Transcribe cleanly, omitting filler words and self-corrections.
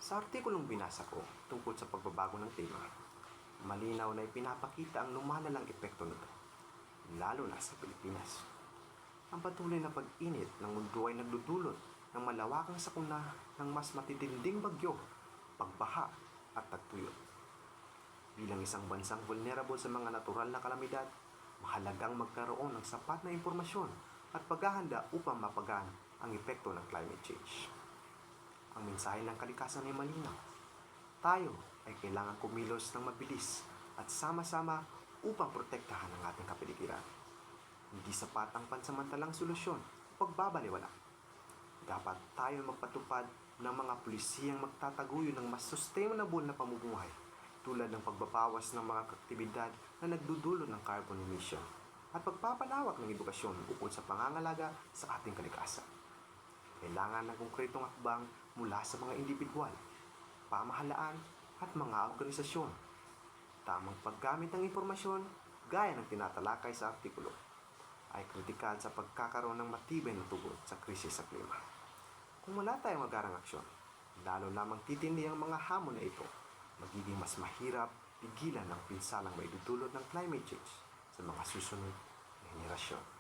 Sa artikulong binasa ko tungkol sa pagbabago ng klima, malinaw na ipinapakita ang lumalalang epekto nito, lalo na sa Pilipinas. Ang patuloy na pag-init ng mundo ay nagdudulot ng malawakang sakuna ng mas matitinding bagyo, pagbaha at tagtuyot. Bilang isang bansang vulnerable sa mga natural na kalamidad, mahalagang magkaroon ng sapat na impormasyon at paghahanda upang mapagaan ang epekto ng climate change. Ang mensahe ng kalikasan ay malinaw. Tayo ay kailangan kumilos ng mabilis at sama-sama upang protektahan ang ating kapaligiran. Hindi sapat ang pansamantalang solusyon o pagbabaliwala. Dapat tayo magpatupad ng mga pulisiyang magtataguyod ng mas sustainable na pamumuhay tulad ng pagbabawas ng mga aktibidad na nagdudulot ng carbon emission at pagpapalawak ng edukasyon ukol sa pangangalaga sa ating kalikasan. Kailangan ng konkretong hakbang mula sa mga individual, pamahalaan at mga organisasyon. Tamang paggamit ng impormasyon, gaya ng tinatalakay sa artikulo, ay kritikal sa pagkakaroon ng matibay na tugon sa krisis sa klima. Kung wala tayong agarang aksyon, lalo lamang titindi ang mga hamon na ito, magiging mas mahirap pigilan ang pinsalang maidudulot ng climate change sa mga susunod na henerasyon.